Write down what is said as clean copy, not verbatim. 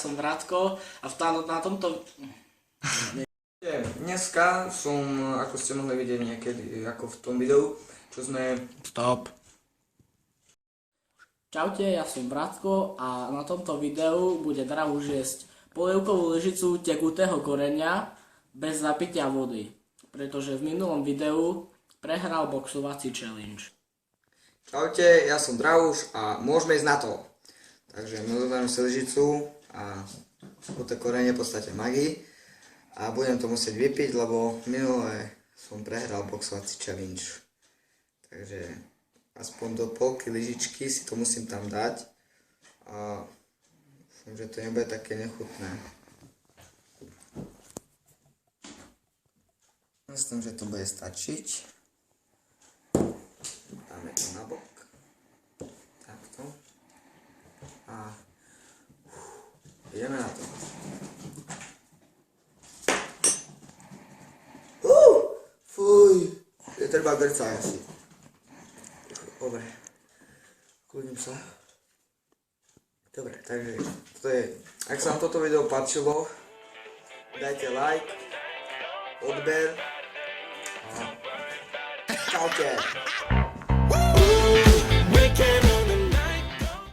som Vratko a na tomto... Dneska som, ako ste mohli vidieť niekedy, ako v tom videu, čo sme... Stop. Čaute, ja som Vratko a na tomto videu bude Drahuš jesť polievkovú lyžicu tekutého koreňa bez zapitia vody, pretože v minulom videu prehral boxovací challenge. Čaute, ja som Drahuš a môžeme ísť na to. Takže my zoberiem si lyžicu a to korene v podstate magii a budem to musieť vypiť, lebo minulé som prehral boxovací challenge. Takže aspoň do polky lyžičky si to musím tam dať a dúfam, že to nebude také nechutné. Myslím, že to bude stačiť. Dáme to na bok. Takto. A ideme na to. Fuj, je treba grcať asi. Dobre, kľudním sa. Dobre, takže to je, ak sa vám toto video páčilo, dajte like, odber a čaute.